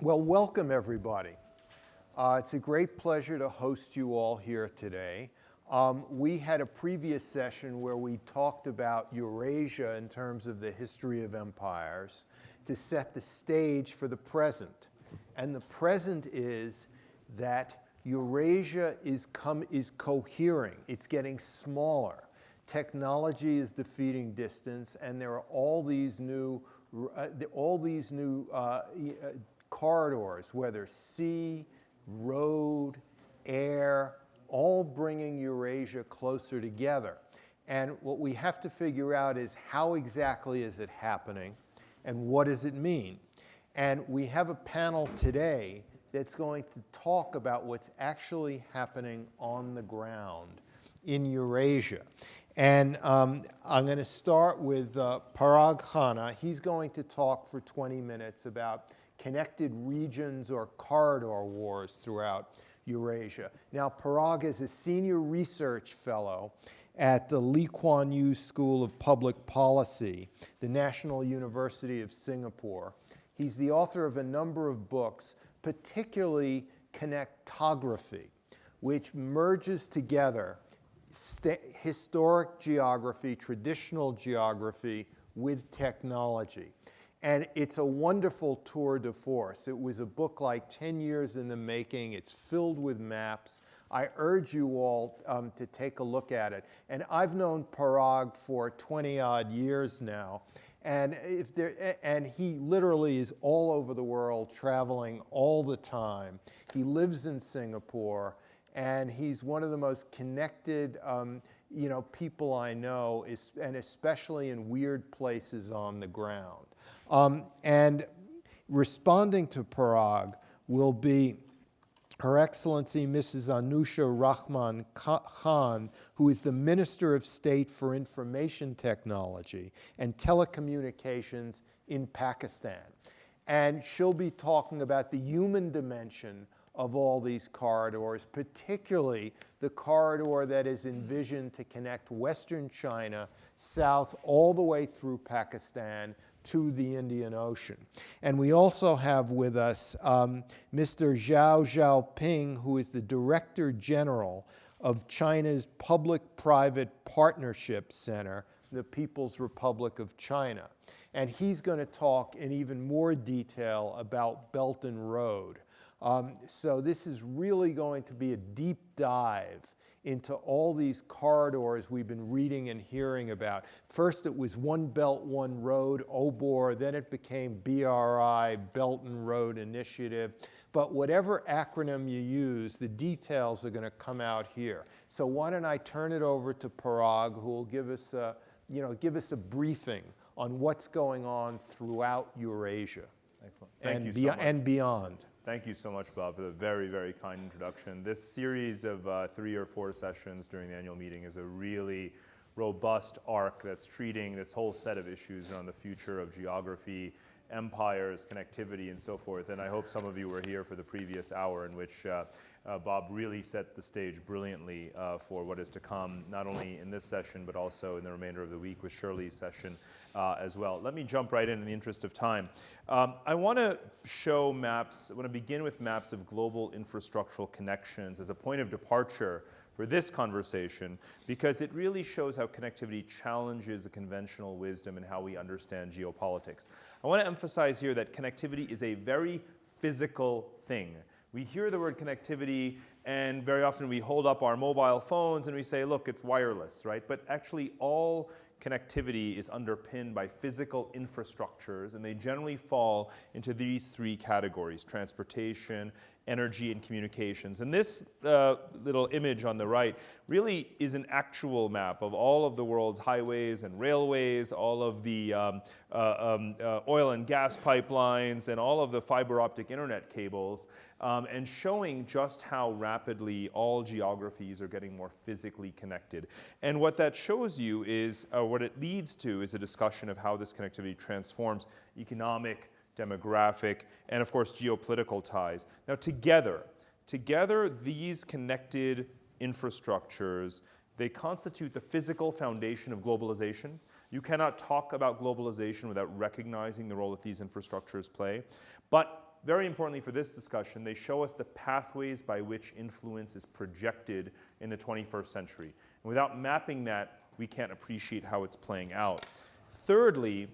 Well, welcome everybody. It's a great pleasure to host you all here today. We had a previous session where we talked about Eurasia in terms of the history of empires to set the stage for the present. And the present is that Eurasia is cohering. It's getting smaller. Technology is defeating distance, and there are all these new corridors, whether sea, road, air, all bringing Eurasia closer together. And what we have to figure out is how exactly is it happening and what does it mean? And we have a panel today that's going to talk about what's actually happening on the ground in Eurasia. And I'm going to start with Parag Khanna. He's going to talk for 20 minutes about connected regions or corridor wars throughout Eurasia. Now, Parag is a senior research fellow at the Lee Kuan Yew School of Public Policy, the National University of Singapore. He's the author of a number of books, particularly Connectography, which merges together historic geography, traditional geography with technology. And it's a wonderful tour de force. It was a book like 10 years in the making. It's filled with maps. I urge you all to take a look at it. And I've known Parag for 20-odd years now. And he literally is all over the world, traveling all the time. He lives in Singapore, and he's one of the most connected people I know, and especially in weird places on the ground. And responding to Parag will be Her Excellency Mrs. Anusha Rahman Khan, who is the Minister of State for Information Technology and Telecommunications in Pakistan. And she'll be talking about the human dimension of all these corridors, particularly the corridor that is envisioned to connect Western China south all the way through Pakistan to the Indian Ocean. And we also have with us Mr. Xiaoping, who is the Director General of China's Public-Private Partnership Center, the People's Republic of China. And he's going to talk in even more detail about Belt and Road. So this is really going to be a deep dive into all these corridors we've been reading and hearing about. First it was One Belt, One Road, OBOR, then it became BRI, Belt and Road Initiative. But whatever acronym you use, the details are going to come out here. So why don't I turn it over to Parag, who will give us a briefing on what's going on throughout Eurasia. Excellent. Thank you so much. And beyond. Thank you so much, Bob, for the very, very kind introduction. This series of 3 or 4 sessions during the annual meeting is a really robust arc that's treating this whole set of issues around the future of geography, empires, connectivity, and so forth. And I hope some of you were here for the previous hour in which Bob really set the stage brilliantly for what is to come, not only in this session, but also in the remainder of the week with Shirley's session as well. Let me jump right in the interest of time. I want to show maps. I want to begin with maps of global infrastructural connections as a point of departure for this conversation, because it really shows how connectivity challenges the conventional wisdom and how we understand geopolitics. I want to emphasize here that connectivity is a very physical thing. We hear the word connectivity, and very often we hold up our mobile phones and we say, look, it's wireless, right? But actually all connectivity is underpinned by physical infrastructures, and they generally fall into these 3 categories: transportation, energy, and communications. And this little image on the right really is an actual map of all of the world's highways and railways, all of the oil and gas pipelines, and all of the fiber optic internet cables, and showing just how rapidly all geographies are getting more physically connected. And what that shows you is, what it leads to is a discussion of how this connectivity transforms economic, demographic, and of course geopolitical ties. Now together these connected infrastructures, they constitute the physical foundation of globalization. You cannot talk about globalization without recognizing the role that these infrastructures play. But very importantly for this discussion, they show us the pathways by which influence is projected in the 21st century. And without mapping that, we can't appreciate how it's playing out. Thirdly,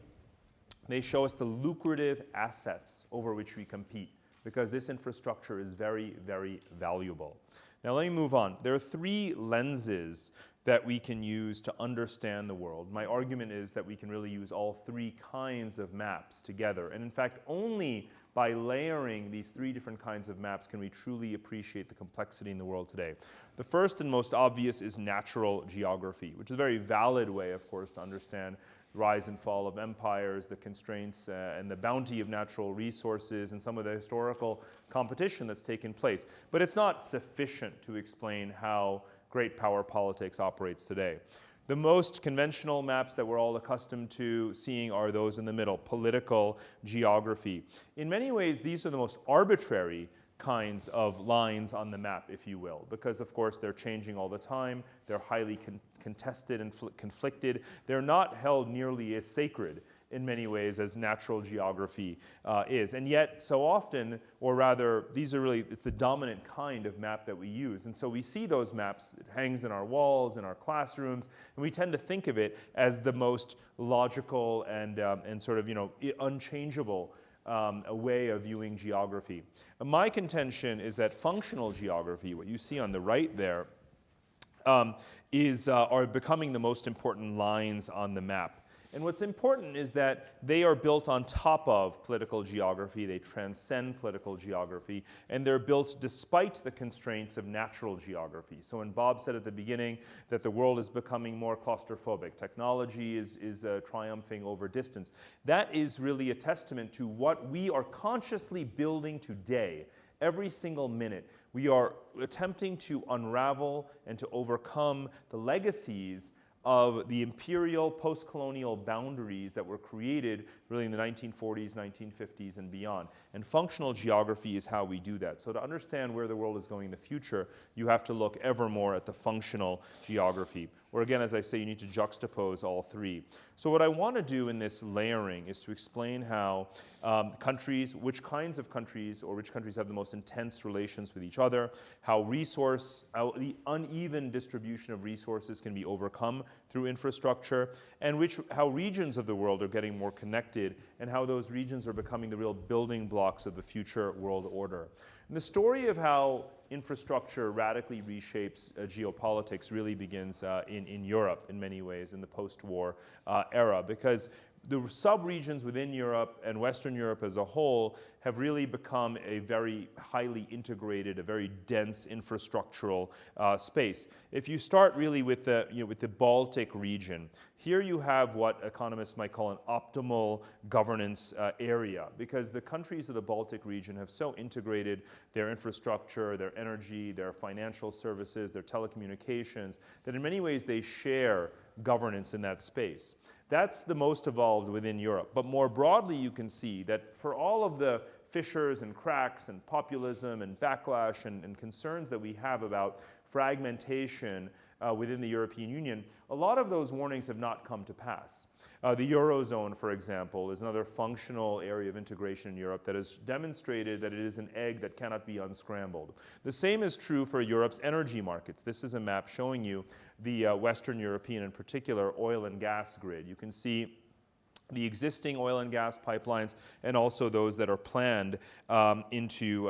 they show us the lucrative assets over which we compete, because this infrastructure is very, very valuable. Now let me move on. There are three lenses that we can use to understand the world. My argument is that we can really use all three kinds of maps together. And in fact, only by layering these three different kinds of maps can we truly appreciate the complexity in the world today. The first and most obvious is natural geography, which is a very valid way, of course, to understand the rise and fall of empires, the constraints and the bounty of natural resources, and some of the historical competition that's taken place. But it's not sufficient to explain how great power politics operates today. The most conventional maps that we're all accustomed to seeing are those in the middle, political geography. In many ways, these are the most arbitrary kinds of lines on the map, if you will, because of course they're changing all the time, they're highly contested and conflicted, they're not held nearly as sacred in many ways as natural geography is. And yet so often, or rather these are really, it's the dominant kind of map that we use. And so we see those maps, it hangs in our walls, in our classrooms, and we tend to think of it as the most logical and sort of, unchangeable a way of viewing geography. My contention is that functional geography, what you see on the right there, are becoming the most important lines on the map. And what's important is that they are built on top of political geography, they transcend political geography, and they're built despite the constraints of natural geography. So when Bob said at the beginning that the world is becoming more claustrophobic, technology is triumphing over distance, that is really a testament to what we are consciously building today. Every single minute, we are attempting to unravel and to overcome the legacies of the imperial post-colonial boundaries that were created really in the 1940s, 1950s, and beyond. And functional geography is how we do that. So to understand where the world is going in the future, you have to look ever more at the functional geography. Or again, as I say, you need to juxtapose all three. So what I want to do in this layering is to explain how countries, which kinds of countries or which countries have the most intense relations with each other, how the uneven distribution of resources can be overcome through infrastructure, and how regions of the world are getting more connected, and how those regions are becoming the real building blocks of the future world order. And the story of how infrastructure radically reshapes geopolitics really begins in Europe in many ways in the post-war era, because the sub-regions within Europe and Western Europe as a whole have really become a very highly integrated, a very dense infrastructural space. If you start really with the Baltic region, here you have what economists might call an optimal governance area, because the countries of the Baltic region have so integrated their infrastructure, their energy, their financial services, their telecommunications, that in many ways they share governance in that space. That's the most evolved within Europe. But more broadly, you can see that for all of the fissures and cracks and populism and backlash and concerns that we have about fragmentation within the European Union, a lot of those warnings have not come to pass. The Eurozone, for example, is another functional area of integration in Europe that has demonstrated that it is an egg that cannot be unscrambled. The same is true for Europe's energy markets. This is a map showing you the Western European, in particular, oil and gas grid. You can see the existing oil and gas pipelines and also those that are planned into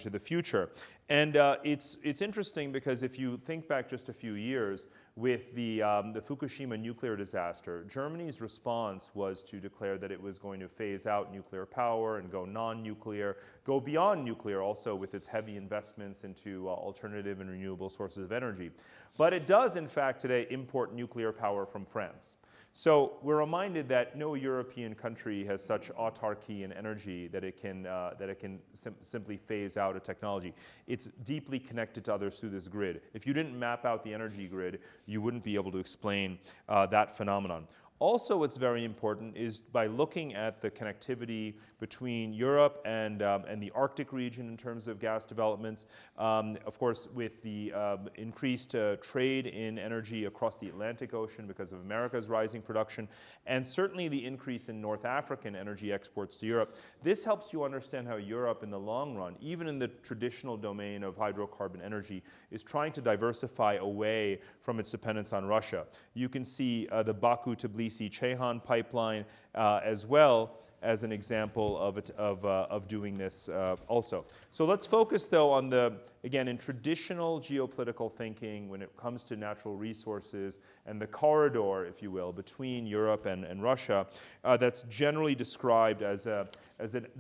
the future. And it's interesting because if you think back just a few years with the Fukushima nuclear disaster, Germany's response was to declare that it was going to phase out nuclear power and go non-nuclear, go beyond nuclear also with its heavy investments into alternative and renewable sources of energy. But it does, in fact, today import nuclear power from France. So we're reminded that no European country has such autarky in energy that it can simply phase out a technology. It's deeply connected to others through this grid. If you didn't map out the energy grid, you wouldn't be able to explain that phenomenon. Also, what's very important is by looking at the connectivity between Europe and the Arctic region in terms of gas developments. Of course, with the increased trade in energy across the Atlantic Ocean because of America's rising production, and certainly the increase in North African energy exports to Europe. This helps you understand how Europe in the long run, even in the traditional domain of hydrocarbon energy, is trying to diversify away from its dependence on Russia. You can see the Baku-Tbilisi-Ceyhan pipeline as well as an example of doing this also. So let's focus though on the, again, in traditional geopolitical thinking when it comes to natural resources and the corridor, if you will, between Europe and Russia, that's generally described as a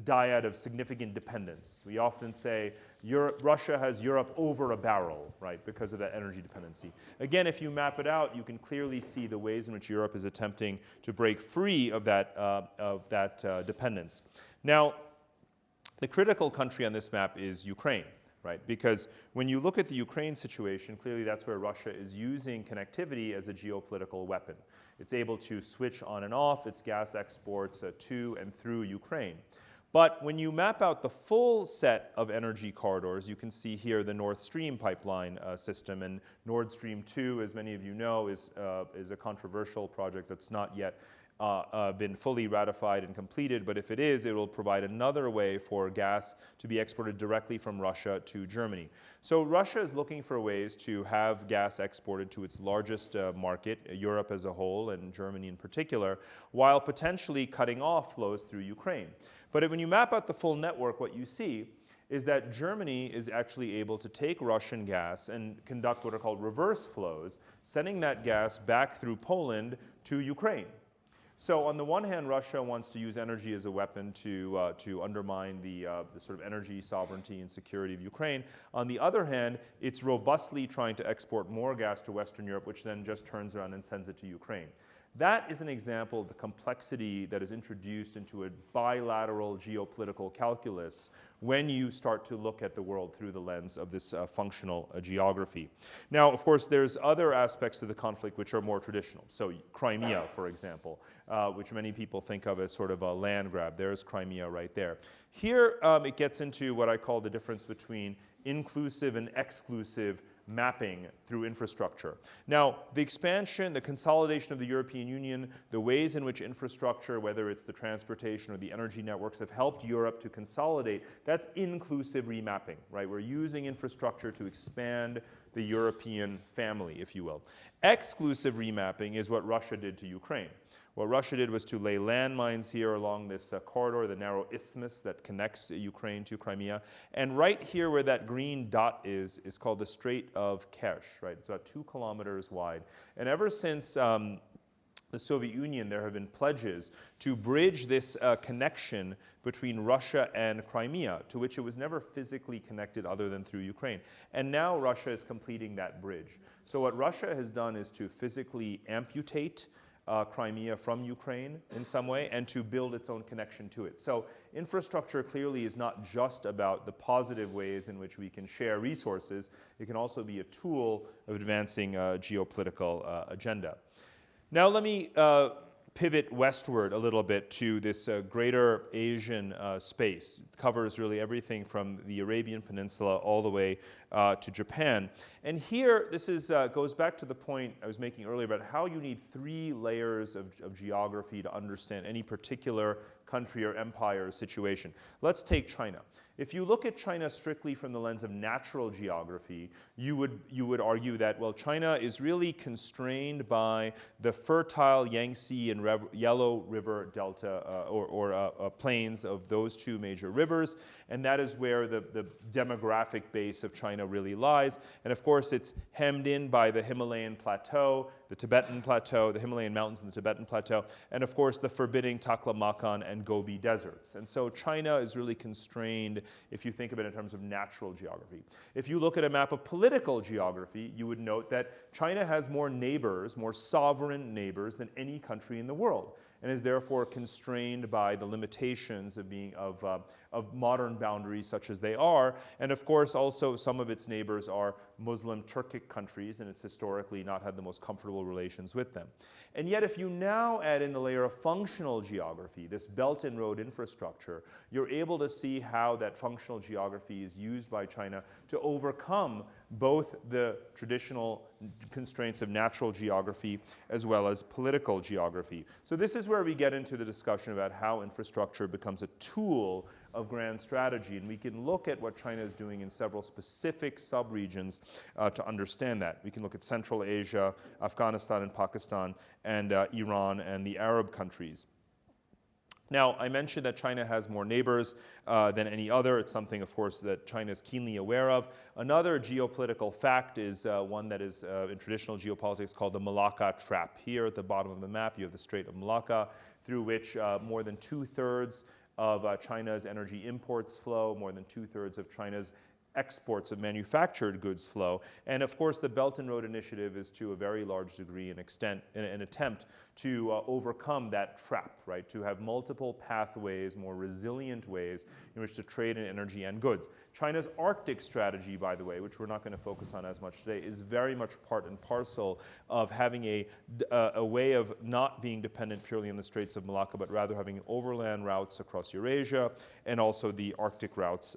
dyad of significant dependence. We often say Russia has Europe over a barrel, right, because of that energy dependency. Again, if you map it out, you can clearly see the ways in which Europe is attempting to break free of that dependence. Now, the critical country on this map is Ukraine, right? Because when you look at the Ukraine situation, clearly that's where Russia is using connectivity as a geopolitical weapon. It's able to switch on and off its gas exports to and through Ukraine. But when you map out the full set of energy corridors, you can see here the Nord Stream pipeline system. And Nord Stream 2, as many of you know, is a controversial project that's not yet been fully ratified and completed. But if it is, it will provide another way for gas to be exported directly from Russia to Germany. So Russia is looking for ways to have gas exported to its largest market, Europe as a whole and Germany in particular, while potentially cutting off flows through Ukraine. But when you map out the full network, what you see is that Germany is actually able to take Russian gas and conduct what are called reverse flows, sending that gas back through Poland to Ukraine. So on the one hand, Russia wants to use energy as a weapon to undermine the sort of energy sovereignty and security of Ukraine. On the other hand, it's robustly trying to export more gas to Western Europe, which then just turns around and sends it to Ukraine. That is an example of the complexity that is introduced into a bilateral geopolitical calculus when you start to look at the world through the lens of this functional geography. Now, of course, there's other aspects of the conflict which are more traditional. So Crimea, for example, which many people think of as sort of a land grab. There's Crimea right there. Here, it gets into what I call the difference between inclusive and exclusive mapping through infrastructure. Now, the expansion, the consolidation of the European Union, the ways in which infrastructure, whether it's the transportation or the energy networks, have helped Europe to consolidate, that's inclusive remapping, right? We're using infrastructure to expand the European family, if you will. Exclusive remapping is what Russia did to Ukraine. What Russia did was to lay landmines here along this corridor, the narrow isthmus that connects Ukraine to Crimea. And right here where that green dot is called the Strait of Kerch, right? It's about 2 kilometers wide. And ever since the Soviet Union, there have been pledges to bridge this connection between Russia and Crimea, to which it was never physically connected other than through Ukraine. And now Russia is completing that bridge. So what Russia has done is to physically amputate Crimea from Ukraine in some way and to build its own connection to it. So infrastructure clearly is not just about the positive ways in which we can share resources. It can also be a tool of advancing a geopolitical agenda. Now let me pivot westward a little bit to this greater Asian space. It covers really everything from the Arabian Peninsula all the way to Japan. And here, this goes back to the point I was making earlier about how you need 3 layers of geography to understand any particular country or empire situation. Let's take China. If you look at China strictly from the lens of natural geography, you would argue that, well, China is really constrained by the fertile Yangtze and Yellow River Delta or plains of those 2 major rivers, and that is where the demographic base of China really lies. And of course, it's hemmed in by the Himalayan plateau, the Tibetan plateau, the Himalayan mountains and the Tibetan plateau, and of course, the forbidding Taklamakan and Gobi deserts. And so China is really constrained if you think of it in terms of natural geography. If you look at a map of political geography, you would note that China has more neighbors, more sovereign neighbors than any country in the world. and is therefore constrained by the limitations of modern boundaries such as they are. And of course, also some of its neighbors are Muslim Turkic countries, and it's historically not had the most comfortable relations with them. And yet, if you now add in the layer of functional geography, this Belt and Road infrastructure, you're able to see how that functional geography is used by China to overcome both the traditional constraints of natural geography as well as political geography. So this is where we get into the discussion about how infrastructure becomes a tool of grand strategy, and we can look at what China is doing in several specific sub-regions to understand that. We can look at Central Asia, Afghanistan and Pakistan, and Iran and the Arab countries. Now, I mentioned that China has more neighbors than any other. It's something, of course, that China is keenly aware of. Another geopolitical fact is one that is in traditional geopolitics called the Malacca Trap. Here at the bottom of the map, you have the Strait of Malacca, through which more than 2/3 of China's energy imports flow, more than 2/3 of China's exports of manufactured goods flow. And of course, the Belt and Road Initiative is to a very large degree an attempt to overcome that trap, right? To have multiple pathways, more resilient ways in which to trade in energy and goods. China's Arctic strategy, by the way, which we're not going to focus on as much today, is very much part and parcel of having a way of not being dependent purely on the Straits of Malacca, but rather having overland routes across Eurasia and also the Arctic routes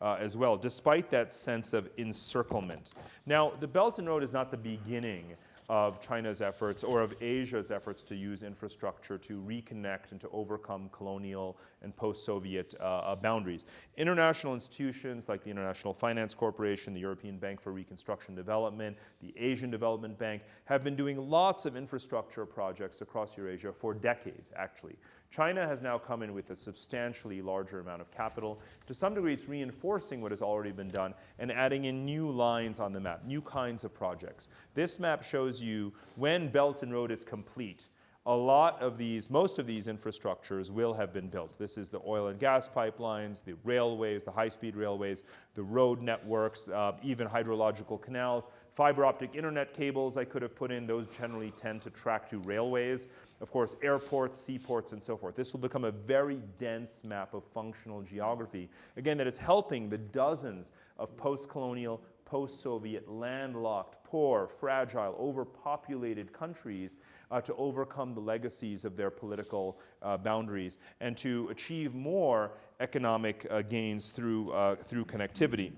as well, despite that sense of encirclement. Now, the Belt and Road is not the beginning of China's efforts or of Asia's efforts to use infrastructure to reconnect and to overcome colonial and post-Soviet boundaries. International institutions like the International Finance Corporation, the European Bank for Reconstruction and Development, the Asian Development Bank have been doing lots of infrastructure projects across Eurasia for decades, actually. China has now come in with a substantially larger amount of capital. To some degree, it's reinforcing what has already been done and adding in new lines on the map, new kinds of projects. This map shows you when Belt and Road is complete, most of these infrastructures will have been built. This is the oil and gas pipelines, the railways, the high-speed railways, the road networks, even hydrological canals, fiber optic internet cables I could have put in. Those generally tend to track to railways. Of course, airports, seaports, and so forth. This will become a very dense map of functional geography. Again, that is helping the dozens of post-colonial, post-Soviet, landlocked, poor, fragile, overpopulated countries to overcome the legacies of their political boundaries and to achieve more economic gains through connectivity.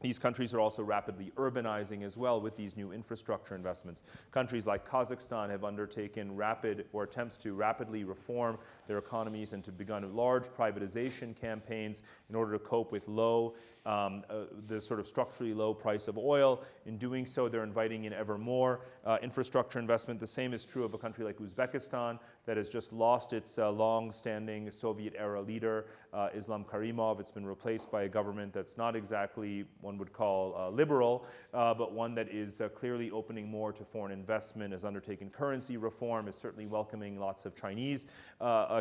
These countries are also rapidly urbanizing as well with these new infrastructure investments. Countries like Kazakhstan have undertaken attempts to rapidly reform their economies and to begun large privatization campaigns in order to cope with the sort of structurally low price of oil. In doing so, they're inviting in ever more infrastructure investment. The same is true of a country like Uzbekistan that has just lost its long-standing Soviet-era leader, Islam Karimov. It's been replaced by a government that's not exactly one would call liberal, but one that is clearly opening more to foreign investment, has undertaken currency reform, is certainly welcoming lots of Chinese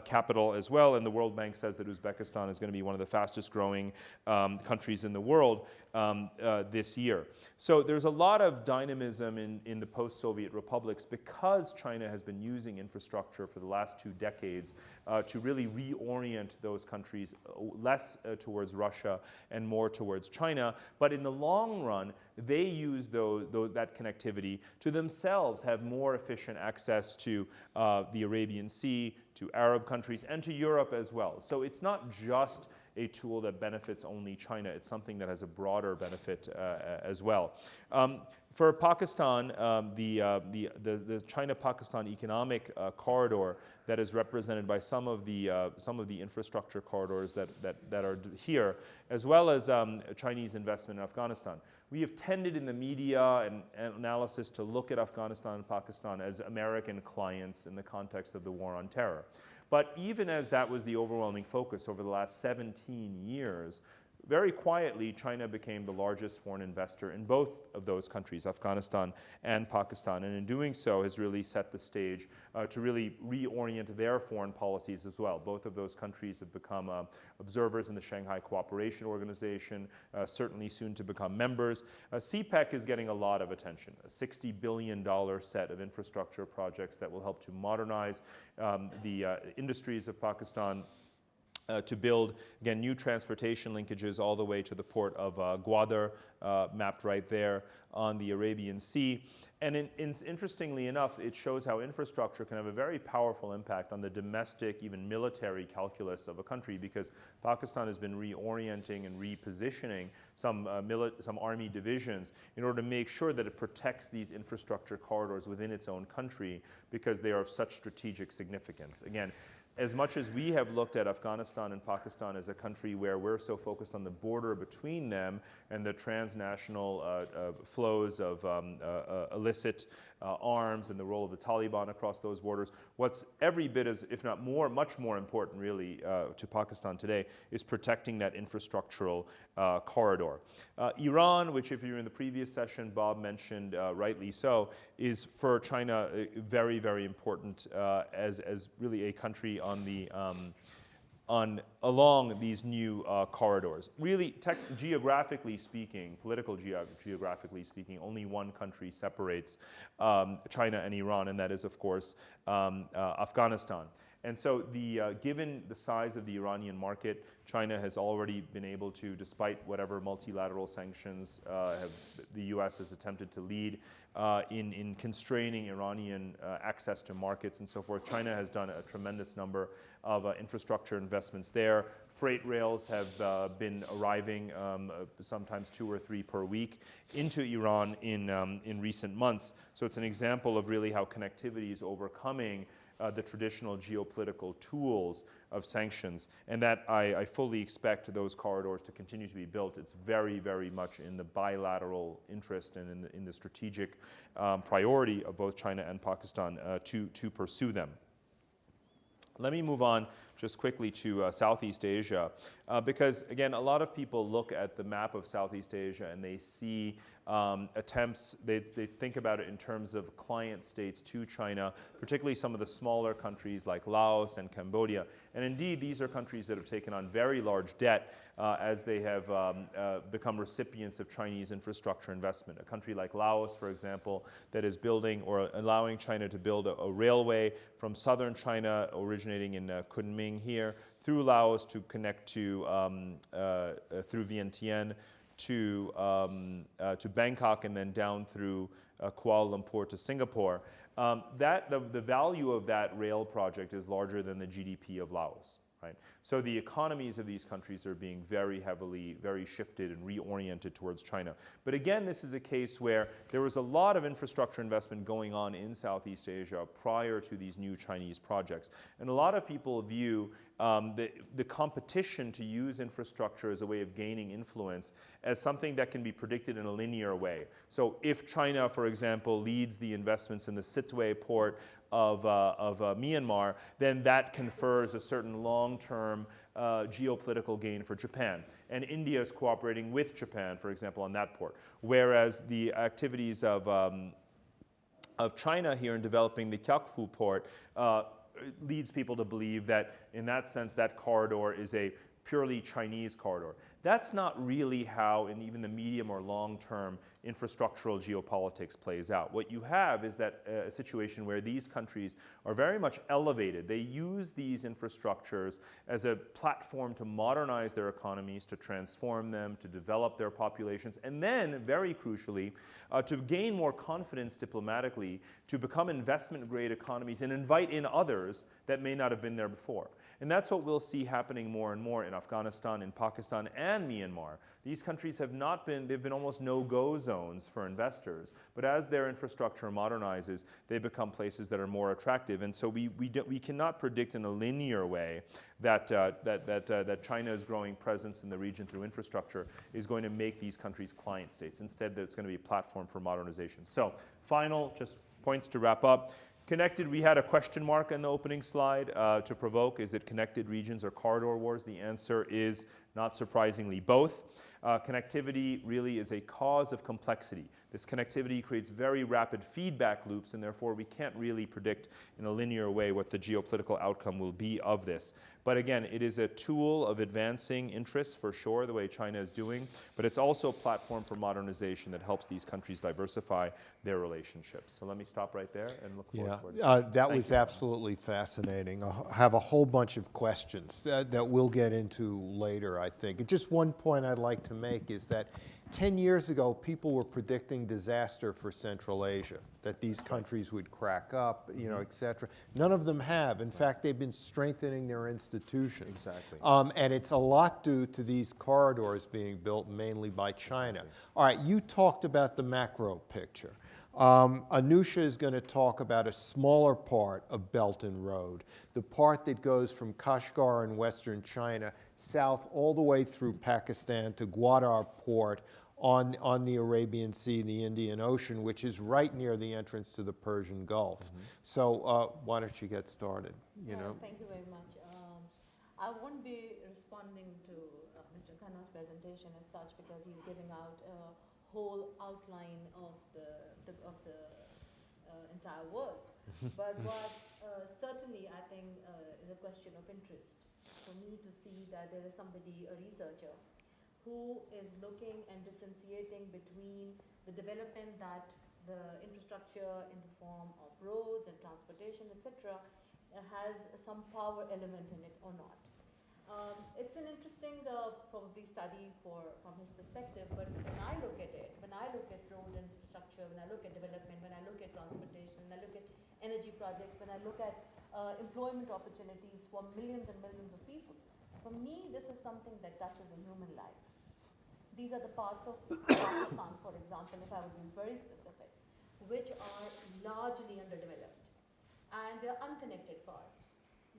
capital as well. And the World Bank says that Uzbekistan is going to be one of the fastest growing countries in the world this year. So there's a lot of dynamism in the post-Soviet republics because China has been using infrastructure for the last 2 decades to really reorient those countries less towards Russia and more towards China. But in the long run, they use that connectivity to themselves have more efficient access to the Arabian Sea, to Arab countries, and to Europe as well. So it's not just a tool that benefits only China. It's something that has a broader benefit as well. For Pakistan, the China-Pakistan economic corridor that is represented by some of the infrastructure corridors that are here, as well as Chinese investment in Afghanistan. We have tended in the media and analysis to look at Afghanistan and Pakistan as American clients in the context of the war on terror. But even as that was the overwhelming focus over the last 17 years, very quietly, China became the largest foreign investor in both of those countries, Afghanistan and Pakistan, and in doing so has really set the stage to really reorient their foreign policies as well. Both of those countries have become observers in the Shanghai Cooperation Organization, certainly soon to become members. Cpec is getting a lot of attention, a $60 billion set of infrastructure projects that will help to modernize the industries of Pakistan, to build, again, new transportation linkages all the way to the port of Gwadar, mapped right there on the Arabian Sea. And interestingly enough, it shows how infrastructure can have a very powerful impact on the domestic, even military calculus of a country, because Pakistan has been reorienting and repositioning some army divisions in order to make sure that it protects these infrastructure corridors within its own country, because they are of such strategic significance. Again, as much as we have looked at Afghanistan and Pakistan as a country where we're so focused on the border between them and the transnational flows of illicit arms and the role of the Taliban across those borders, what's every bit as, if not more, much more important really to Pakistan today is protecting that infrastructural corridor. Iran, which if you were in the previous session, Bob mentioned, rightly so, is for China very, very important as really a country on the along these new corridors. Really, geographically speaking, geographically speaking, only one country separates China and Iran, and that is, of course, Afghanistan. And so given the size of the Iranian market, China has already been able to, despite whatever multilateral sanctions the US has attempted to lead in constraining Iranian access to markets and so forth, China has done a tremendous number of infrastructure investments there. Freight rails have been arriving sometimes 2 or 3 per week into Iran in recent months. So it's an example of really how connectivity is overcoming the traditional geopolitical tools of sanctions, and that I fully expect those corridors to continue to be built. It's very, very much in the bilateral interest and in the strategic priority of both China and Pakistan to pursue them. Let me move on just quickly to Southeast Asia, because again, a lot of people look at the map of Southeast Asia and they see attempts, they think about it in terms of client states to China, particularly some of the smaller countries like Laos and Cambodia. And indeed, these are countries that have taken on very large debt as they have become recipients of Chinese infrastructure investment. A country like Laos, for example, that is building or allowing China to build a railway from southern China originating in Kunming here through Laos to connect to through Vientiane to Bangkok and then down through Kuala Lumpur to Singapore. The value of that rail project is larger than the GDP of Laos. Right? So the economies of these countries are being very shifted and reoriented towards China. But again, this is a case where there was a lot of infrastructure investment going on in Southeast Asia prior to these new Chinese projects. And a lot of people view the competition to use infrastructure as a way of gaining influence as something that can be predicted in a linear way. So if China, for example, leads the investments in the Sittwe port of Myanmar, then that confers a certain long-term geopolitical gain for Japan. And India is cooperating with Japan, for example, on that port. Whereas the activities of China here in developing the Kyaukphu port leads people to believe that, in that sense, that corridor is a purely Chinese corridor. That's not really how, in even the medium or long-term, infrastructural geopolitics plays out. What you have is that a situation where these countries are very much elevated. They use these infrastructures as a platform to modernize their economies, to transform them, to develop their populations, and then, very crucially, to gain more confidence diplomatically, to become investment-grade economies and invite in others that may not have been there before. And that's what we'll see happening more and more in Afghanistan, in Pakistan, and Myanmar. These countries have not been, they've been almost no-go zones for investors. But as their infrastructure modernizes, they become places that are more attractive. And so we cannot predict in a linear way that China's growing presence in the region through infrastructure is going to make these countries client states. Instead, that it's going to be a platform for modernization. So final, just points to wrap up. Connected, we had a question mark in the opening slide to provoke. Is it connected regions or corridor wars? The answer is not surprisingly, both. Connectivity really is a cause of complexity. This connectivity creates very rapid feedback loops, and therefore we can't really predict in a linear way what the geopolitical outcome will be of this. But again, it is a tool of advancing interests for sure, the way China is doing, but it's also a platform for modernization that helps these countries diversify their relationships. So let me stop right there and look forward to it. That was absolutely fascinating. I have a whole bunch of questions that we'll get into later, I think. Just one point I'd like to make is that 10 years ago, people were predicting disaster for Central Asia, that these countries would crack up, et cetera. None of them have. In fact, they've been strengthening their institutions. Exactly. And it's a lot due to these corridors being built mainly by China. Exactly. All right, you talked about the macro picture. Anusha is going to talk about a smaller part of Belt and Road, the part that goes from Kashgar in western China south all the way through Pakistan to Gwadar port on the Arabian Sea, the Indian Ocean, which is right near the entrance to the Persian Gulf. So why don't you get started? Thank you very much. I won't be responding to Mr. Khanna's presentation as such because he's giving out a whole outline of the entire world. But what certainly I think is a question of interest for me to see that there is somebody, a researcher, who is looking and differentiating between the development that the infrastructure in the form of roads and transportation, etc., has some power element in it or not. It's an interesting probably study from his perspective, but when I look at it, when I look at road infrastructure, when I look at development, when I look at transportation, when I look at energy projects, when I look at employment opportunities for millions and millions of people, for me this is something that touches a human life. These are the parts of Pakistan, for example, if I would be very specific, which are largely underdeveloped. And they're unconnected parts.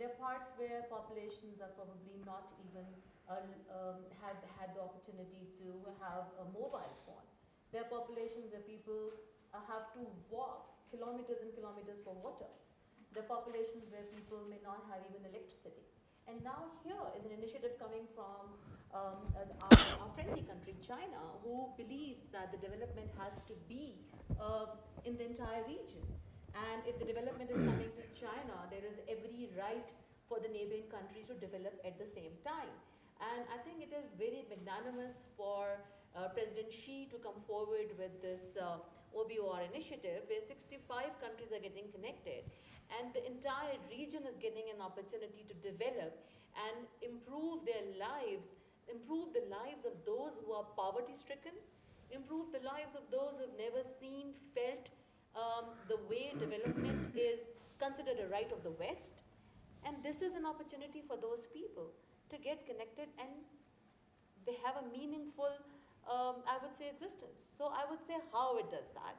They're parts where populations are probably not even have had the opportunity to have a mobile phone. There are populations where people have to walk kilometers and kilometers for water. There are populations where people may not have even electricity. And now here is an initiative coming from our friendly country, China, who believes that the development has to be in the entire region. And if the development is coming to China, there is every right for the neighboring countries to develop at the same time. And I think it is very magnanimous for President Xi to come forward with this OBOR initiative where 65 countries are getting connected. And the entire region is getting an opportunity to develop and improve their lives, improve the lives of those who are poverty-stricken, improve the lives of those who have never seen, felt the way development is considered a right of the West. And this is an opportunity for those people to get connected and they have a meaningful, I would say, existence. So I would say how it does that.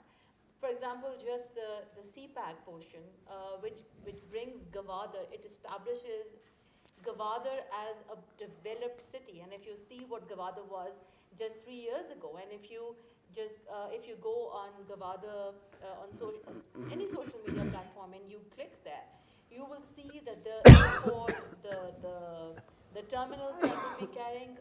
For example, just the Cpec portion, which brings Gwadar, it establishes Gwadar as a developed city. And if you see what Gwadar was just 3 years ago, and if you go on Gwadar any social media platform and you click there, you will see that the airport, the terminals that will be carrying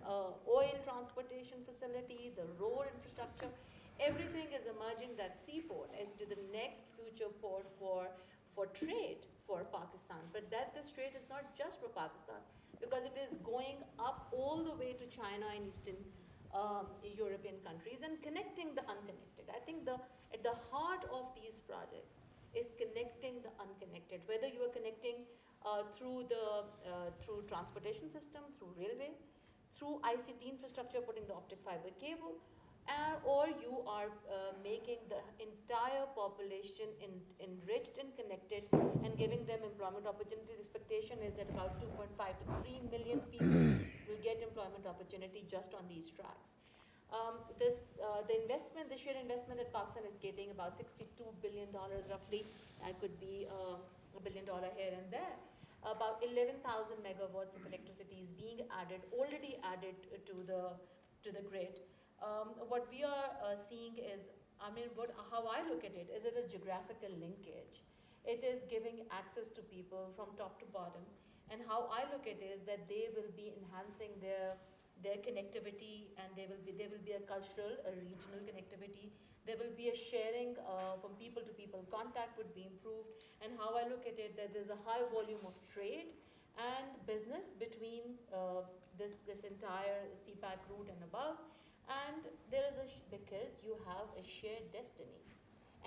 oil transportation facility, the road infrastructure, everything is emerging that seaport into the next future port for trade for Pakistan. But that this trade is not just for Pakistan, because it is going up all the way to China and Eastern European countries and connecting the unconnected. I think at the heart of these projects is connecting the unconnected, whether you are connecting through transportation system, through railway, through ICT infrastructure, putting the optic fiber cable, or you are making the entire population enriched and connected and giving them employment opportunity. The expectation is that about 2.5 to 3 million people will get employment opportunity just on these tracks. The investment, the sheer investment that Pakistan is getting, about $62 billion roughly, that could be $1 billion here and there. About 11,000 megawatts of electricity is being already added to the grid. What we are seeing is, how I look at it, is it a geographical linkage? It is giving access to people from top to bottom. And how I look at it is that they will be enhancing their their connectivity, and there will be a cultural, a regional connectivity. There will be a sharing from people to people. Contact would be improved. And how I look at it, that there's a high volume of trade and business between this entire CPEC route and above. And there is because you have a shared destiny.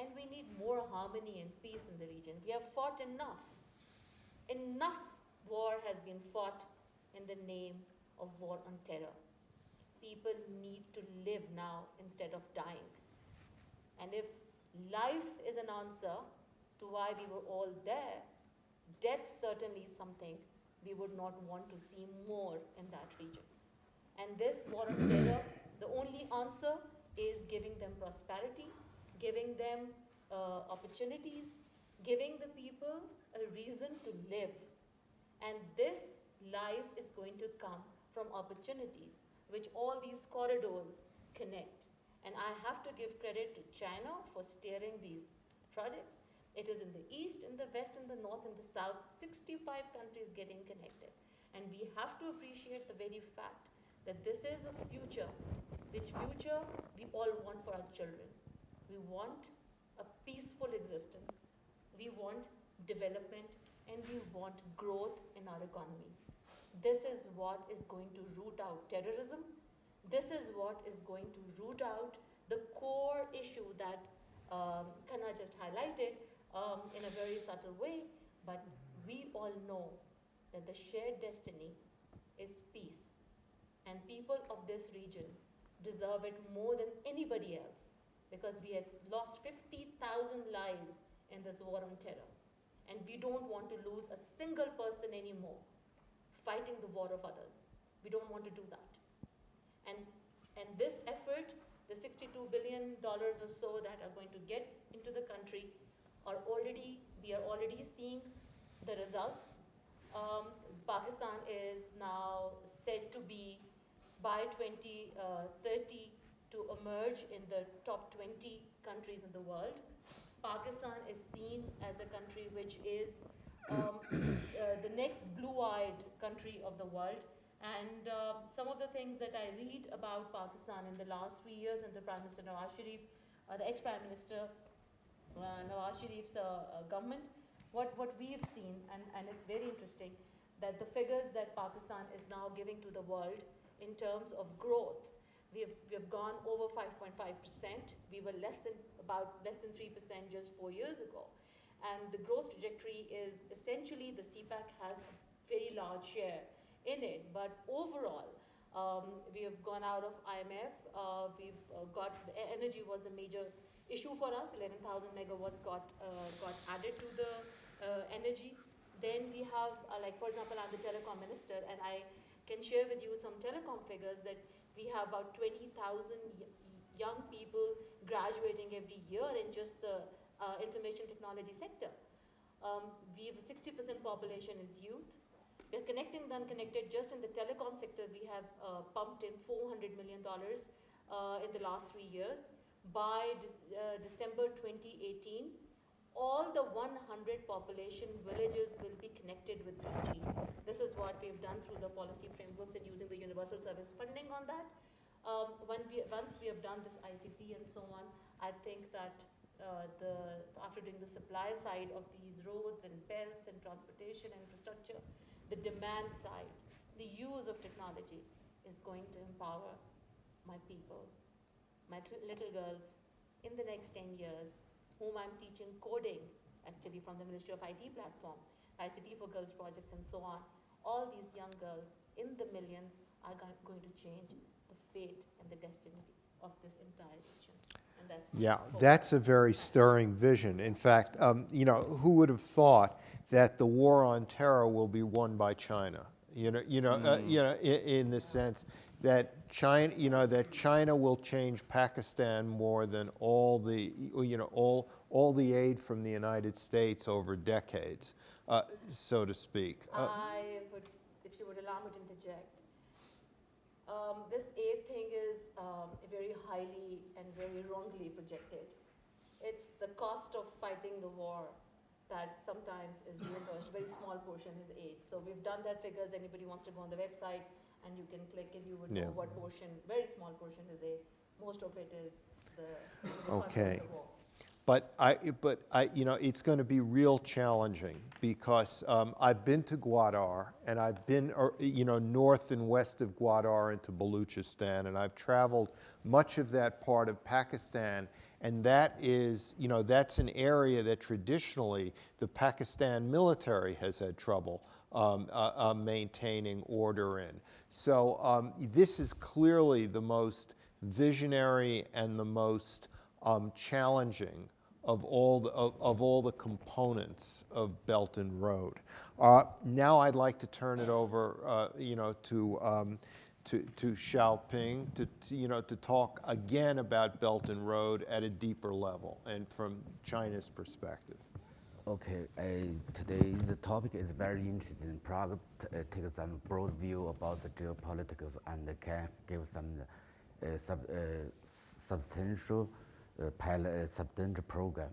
And we need more harmony and peace in the region. We have fought enough. Enough war has been fought in the name of war on terror. People need to live now instead of dying. And if life is an answer to why we were all there, death certainly is something we would not want to see more in that region. And this war on terror, the only answer is giving them prosperity, giving them opportunities, giving the people a reason to live. And this life is going to come from opportunities, which all these corridors connect. And I have to give credit to China for steering these projects. It is in the east, in the west, in the north, in the south, 65 countries getting connected. And we have to appreciate the very fact that this is a future, which future we all want for our children. We want a peaceful existence. We want development, and we want growth in our economies. This is what is going to root out terrorism. This is what is going to root out the core issue that Khanna just highlighted in a very subtle way, but we all know that the shared destiny is peace. And people of this region deserve it more than anybody else, because we have lost 50,000 lives in this war on terror. And we don't want to lose a single person anymore fighting the war of others. We don't want to do that. And this effort, the $62 billion or so that are going to get into the country, we are already seeing the results. Pakistan is now said to be, by 2030, to emerge in the top 20 countries in the world. Pakistan is seen as a country which is the next blue-eyed country of the world. And some of the things that I read about Pakistan in the last 3 years under Prime Minister Nawaz Sharif, the ex-Prime Minister Nawaz Sharif's government, what we've seen, and it's very interesting, that the figures that Pakistan is now giving to the world in terms of growth, we have gone over 5.5%. We were less than 3% just 4 years ago. And the growth trajectory is essentially, the Cpec has a very large share in it. But overall, we have gone out of IMF. We've got, the energy was a major issue for us. 11,000 megawatts got added to the energy. Then we have, like for example, I'm the telecom minister, and I can share with you some telecom figures that we have about 20,000 young people graduating every year in just the information technology sector. We have 60% population is youth. We're connecting the unconnected. Just in the telecom sector, we have pumped in $400 million in the last 3 years. By December 2018, all the 100 population villages will be connected with 3G. This is what we've done through the policy frameworks and using the universal service funding on that. Once we have done this ICT and so on, I think that after doing the supply side of these roads and belts and transportation and infrastructure, the demand side, the use of technology is going to empower my people, my little girls in the next 10 years, whom I'm teaching coding, actually from the Ministry of IT platform, ICT for Girls projects and so on. All these young girls in the millions are going to change the fate and the destiny of this entire region. And that's that's a very stirring vision. In fact, who would have thought that the war on terror will be won by China? In the sense that China will change Pakistan more than all the aid from the United States over decades, so to speak. I would, if you would allow me to interject, this aid thing is very highly and very wrongly projected. It's the cost of fighting the war that sometimes is reimbursed. Very small portion is aid. So we've done that figures. Anybody wants to go on the website and you can click it, you would Yeah. know what portion, very small portion is A, most of it is the front Okay. of the wall. But you know, it's going to be real challenging because I've been to Gwadar and I've been, you know, north and west of Gwadar into Baluchistan, and I've traveled much of that part of Pakistan, and that is, you know, that's an area that traditionally the Pakistan military has had trouble maintaining order in. So this is clearly the most visionary and the most challenging of all the components of Belt and Road. Now I'd like to turn it over, you know, to Xiaoping you know, to talk again about Belt and Road at a deeper level and from China's perspective. Okay, today the topic is very interesting. Parag takes some broad view about the geopolitics and can give some substantial program.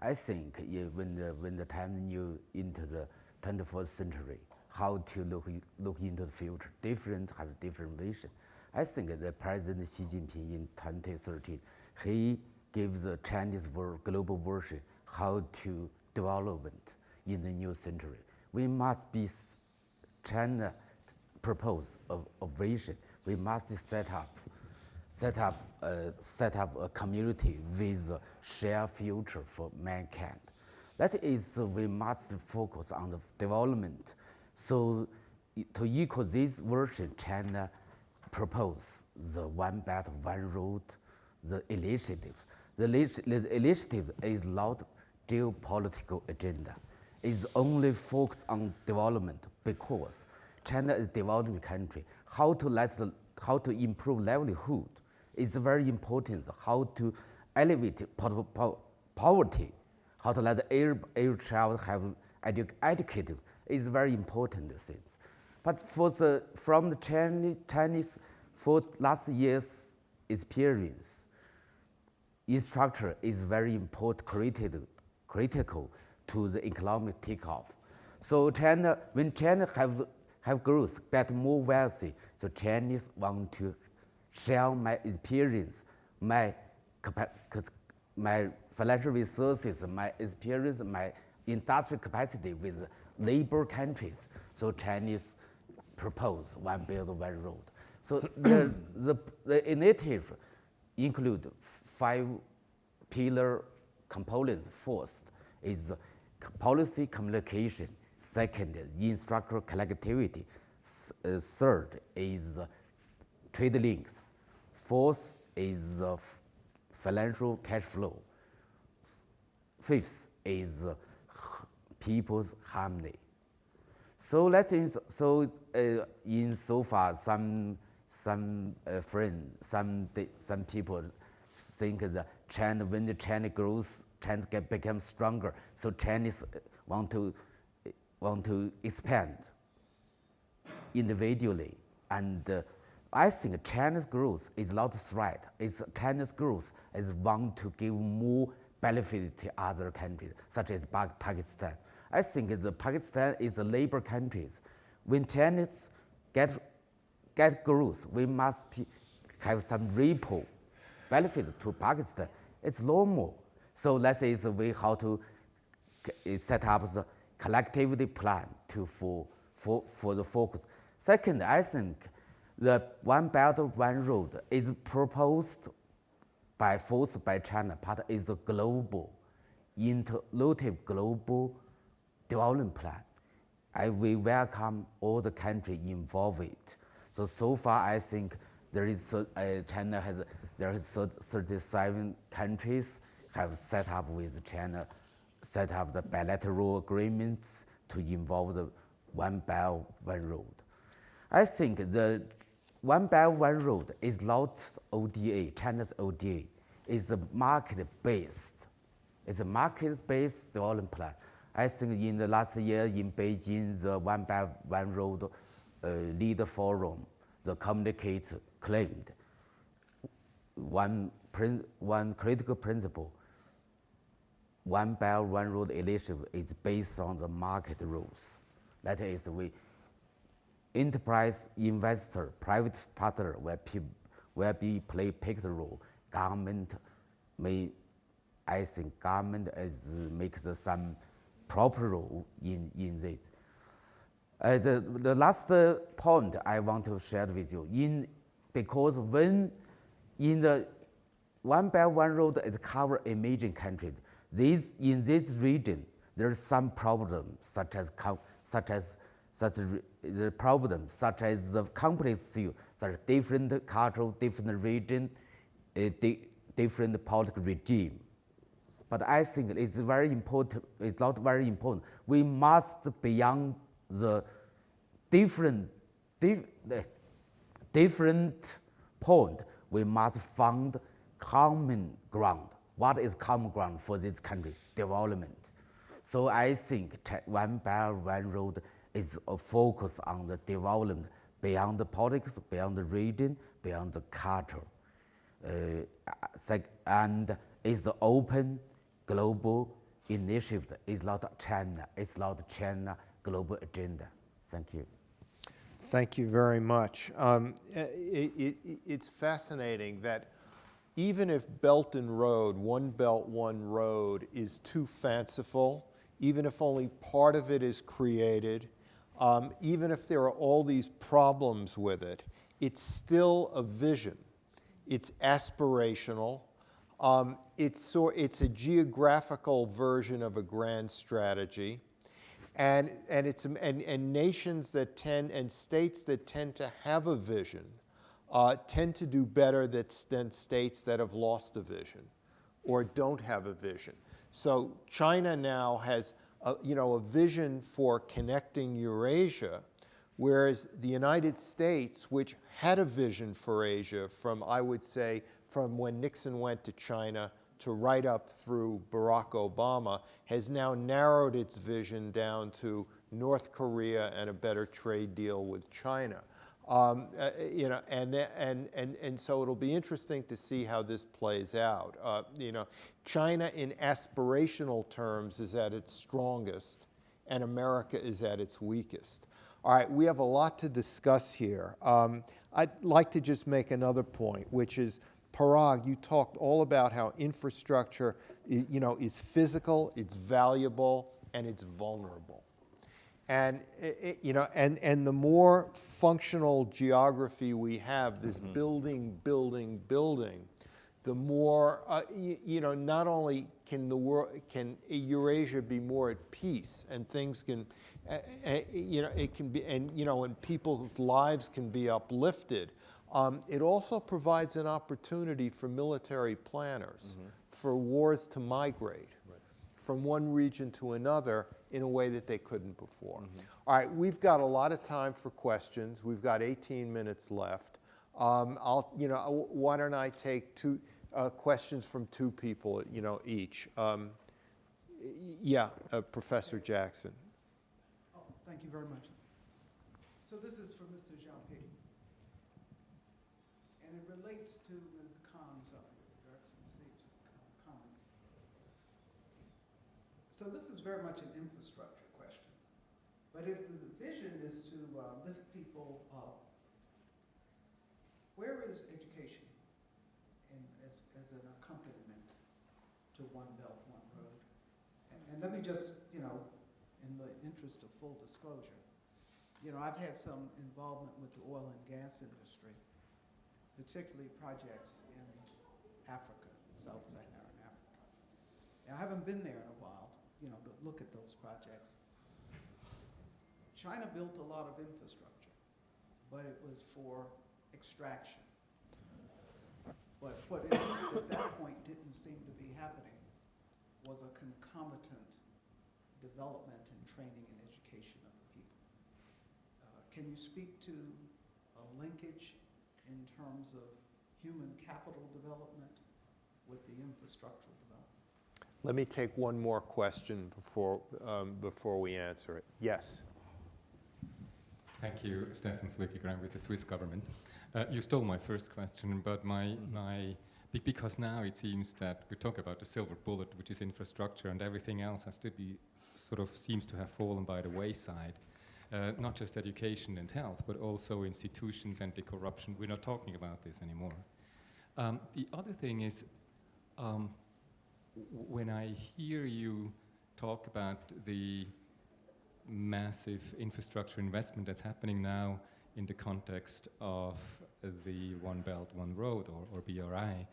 I think when the time you into the 21st century, how to look into the future, different have different vision. I think the President Xi Jinping in 2013, he gives the Chinese global version how to development in the new century. We must be China propose a vision. We must set up a community with a shared future for mankind. That is, we must focus on the development. So to equal this version, China propose the One Belt, One Road, the initiative. The initiative is not geopolitical agenda. It's only focused on development because China is a developing country. How to improve livelihood is very important. How to elevate poverty, how to let every child have educated is very important things. But from the Chinese for last year's experience, infrastructure is very important, critical to the economic takeoff. So when China have growth, get more wealthy, so Chinese want to share my experience, my financial resources, my experience, my industrial capacity with neighbor countries. So Chinese propose One Belt, One Road. So the initiative include 5 pillar components. First is policy communication. Second, infrastructural connectivity. Third is trade links. Fourth is financial cash flow. Fifth is people's harmony. So in so far, some friends, some people think that China, when the China grows, China becomes stronger. So Chinese want to expand individually, and I think China's growth is not a threat. It's China's growth is want to give more benefit to other countries, such as Pakistan. I think Pakistan is a labor country. When Chinese get growth, we must have some ripple benefit to Pakistan. It's normal. So that is the way how to set up the collectivity plan for the focus. Second, I think the One Belt, One Road is proposed forced by China, but is a global, inclusive global development plan. We welcome all the countries involved in it. So far, I think there is China has 37 countries have set up with China, set up the bilateral agreements to involve the One Belt, One Road. I think the One Belt, One Road is not ODA, China's ODA. It's a market-based. It's a market-based development plan. I think in the last year in Beijing, the One Belt, One Road leader forum, the communicator claimed one critical principle. One Belt, One Road initiative is based on the market rules. That is, enterprise investor, private partner will be play pivotal role. Government may, I think government is makes some proper role in this. The last point I want to share with you, because when in the One Belt One Road is cover emerging countries, in this region there's some problems such as the problems such as the complex issue, such as different cultural, different region, different political regime. But I think it's very important. It's not very important. We must beyond the different point. We must find common ground. What is common ground for this country development? So I think One Belt One Road is a focus on the development beyond the politics, beyond the region, beyond the culture, and it's the open global initiative. It's not China. It's not China global agenda. Thank you. Thank you very much. It's fascinating that even if Belt and Road, One Belt, One Road is too fanciful, even if only part of it is created, even if there are all these problems with it, it's still a vision. It's aspirational. It's a geographical version of a grand strategy. And nations that tend, and states that tend to have a vision, tend to do better than states that have lost a vision or don't have a vision. So China now has a vision for connecting Eurasia, whereas the United States, which had a vision for Asia from, I would say, from when Nixon went to China to right up through Barack Obama, has now narrowed its vision down to North Korea and a better trade deal with China. And so it'll be interesting to see how this plays out. China in aspirational terms is at its strongest, and America is at its weakest. All right, we have a lot to discuss here. I'd like to just make another point, which is, Parag, you talked all about how infrastructure, is physical, it's valuable, and it's vulnerable. And and the more functional geography we have, this building, the more not only can Eurasia be more at peace, and things can, it can be, and people's lives can be uplifted. It also provides an opportunity for military planners, for wars to migrate from one region to another in a way that they couldn't before. All right, we've got a lot of time for questions. We've got 18 minutes left. Why don't I take questions from two people, each. Professor Jackson. Oh, thank you very much. So this is for Mr. Xiaoping, and it relates to Ms. Khan's comment. So this is very much an infrastructure question. But if the vision is to lift people up, where is education as an accompaniment to One Belt, One Road? And let me just, in the interest of full disclosure, I've had some involvement with the oil and gas industry, particularly projects in Africa, Sub-Saharan Africa. Now, I haven't been there in a while, to look at those projects. China built a lot of infrastructure, but it was for extraction. But what at least at that point didn't seem to be happening was a concomitant development and training and education of the people. Can you speak to a linkage in terms of human capital development with the infrastructural development? Let me take one more question before we answer it. Yes. Thank you, Stefan Flickegram with the Swiss government. You stole my first question, but because now it seems that we talk about the silver bullet, which is infrastructure, and everything else has to be seems to have fallen by the wayside. not just education and health, but also institutions, anti-corruption. We're not talking about this anymore. The other thing is, when I hear you talk about the massive infrastructure investment that's happening now in the context of the One Belt, One Road, or BRI,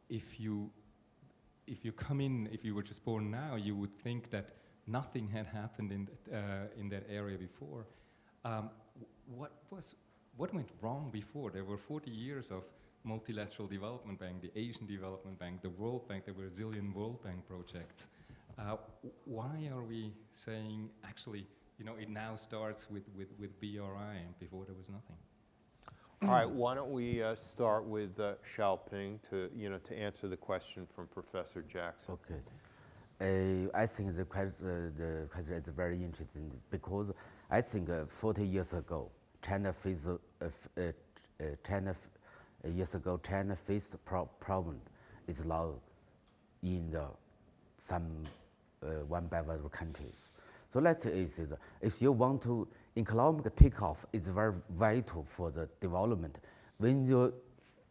if you come in, if you were just born now, you would think that nothing had happened in that area before. What went wrong before? There were 40 years of multilateral development bank, the Asian Development Bank, the World Bank, there were a zillion World Bank projects. Why are we saying, actually, it now starts with BRI and before there was nothing? All right, why don't we start with Xiaoping to answer the question from Professor Jackson. Okay. I think the question is very interesting because I think 40 years ago, China faced problem is now in some one by one countries. So let's say if you want to economic takeoff is very vital for the development. When your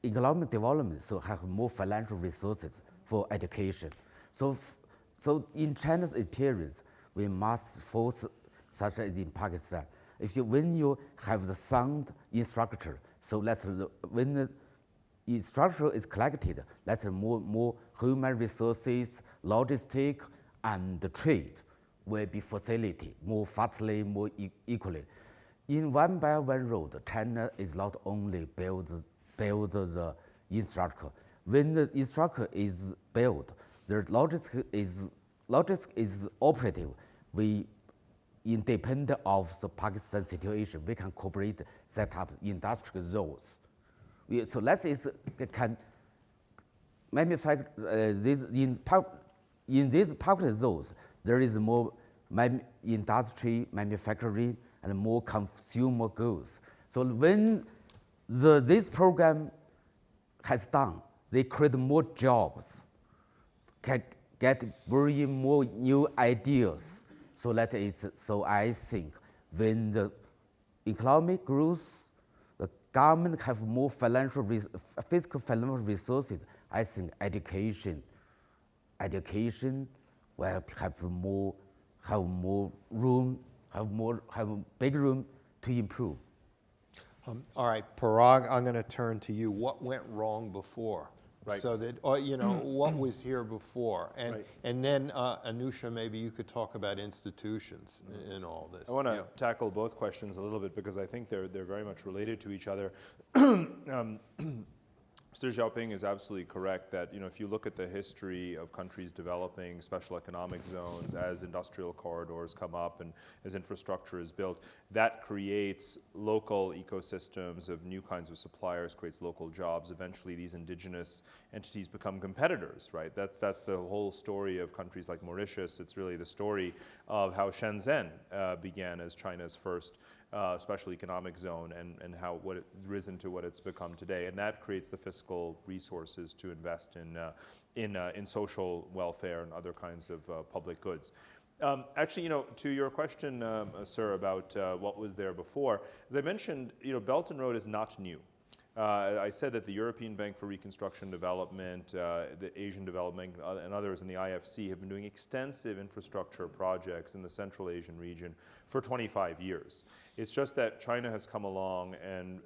economic development so have more financial resources for education. So in China's experience, we must force such as in Pakistan. When you have the sound infrastructure, so when the infrastructure is collected, let's more human resources, logistics, and the trade will be facilitated more fastly, more equally. In One Belt, One Road, China is not only build the infrastructure. When the infrastructure is built, the logistics is operative. We independent of the Pakistan situation, we can cooperate, set up industrial zones. So let's say can manufacture in these public zones. There is more industry, manufacturing, and more consumer goods. So when this program has done, they create more jobs, can bring more new ideas. So I think when the economic growth, the government have more fiscal financial resources. I think education will have big room to improve. All right, Parag, I'm going to turn to you. What went wrong before? Right. So that, what was here before? And Right. and then, Anusha, maybe you could talk about institutions in all this. I want to tackle both questions a little bit because I think they're very much related to each other. Mr. Xiaoping is absolutely correct that if you look at the history of countries developing special economic zones as industrial corridors come up and as infrastructure is built, that creates local ecosystems of new kinds of suppliers, creates local jobs. Eventually, these indigenous entities become competitors, right? That's the whole story of countries like Mauritius. It's really the story of how Shenzhen began as China's first special economic zone and what it's risen to what it's become today, and that creates the fiscal resources to invest in social welfare and other kinds of public goods. Actually, to your question, sir, about what was there before, as I mentioned, Belt and Road is not new. I said that the European Bank for Reconstruction Development, the Asian Development Bank, and others in the IFC have been doing extensive infrastructure projects in the Central Asian region for 25 years. It's just that China has come along and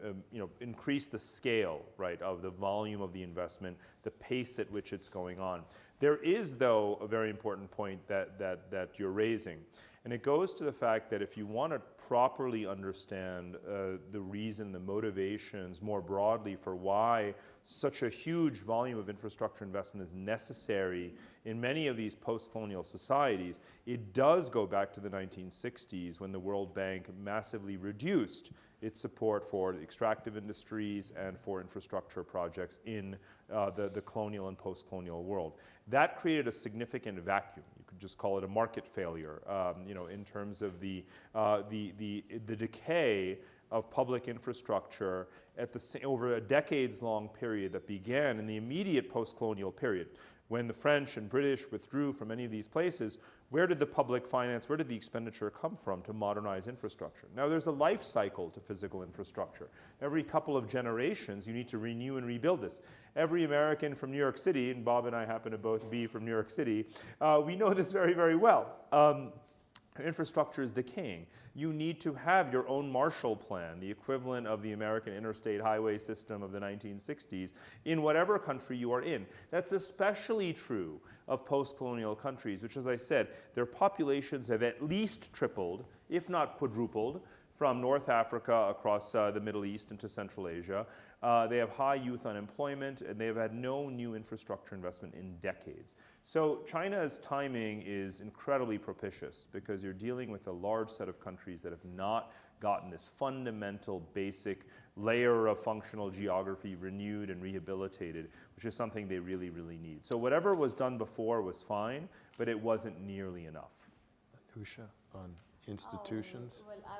increased the scale, right, of the volume of the investment, the pace at which it's going on. There is, though, a very important point that you're raising. And it goes to the fact that if you want to properly understand the reason, the motivations more broadly for why such a huge volume of infrastructure investment is necessary in many of these post-colonial societies, it does go back to the 1960s when the World Bank massively reduced its support for extractive industries and for infrastructure projects in the colonial and post-colonial world. That created a significant vacuum. You could just call it a market failure, in terms of the decay of public infrastructure over a decades-long period that began in the immediate post-colonial period. When the French and British withdrew from many of these places, where did the public finance, where did the expenditure come from to modernize infrastructure? Now, there's a life cycle to physical infrastructure. Every couple of generations, you need to renew and rebuild this. Every American from New York City, and Bob and I happen to both be from New York City, we know this very, very well. Infrastructure is decaying. You need to have your own Marshall Plan, the equivalent of the American interstate highway system of the 1960s, in whatever country you are in. That's especially true of post-colonial countries, which, as I said, their populations have at least tripled, if not quadrupled, from North Africa across the Middle East into Central Asia. They have high youth unemployment, and they have had no new infrastructure investment in decades. So China's timing is incredibly propitious because you're dealing with a large set of countries that have not gotten this fundamental basic layer of functional geography renewed and rehabilitated, which is something they really, really need. So whatever was done before was fine, but it wasn't nearly enough. Anusha, on institutions? Well, I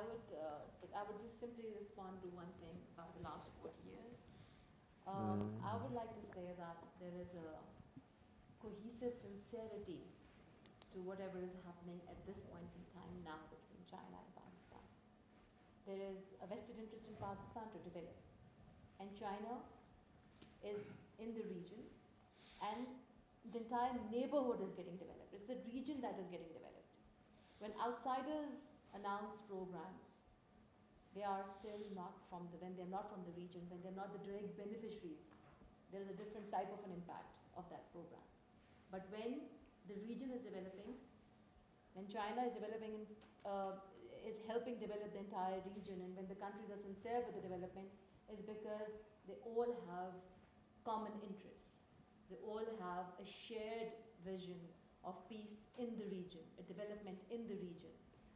would just simply respond to one thing about the last 40 years. I would like to say that there is a cohesive sincerity to whatever is happening at this point in time now between China and Pakistan. There is a vested interest in Pakistan to develop, and China is in the region, and the entire neighborhood is getting developed. It's the region that is getting developed. When outsiders announce programs, they are still not from the, when they're not from the region, when they're not the direct beneficiaries, there is a different type of an impact of that program. But when the region is developing, when China is developing, is helping develop the entire region, and when the countries are sincere with the development, is because they all have common interests. They all have a shared vision of peace in the region, a development in the region,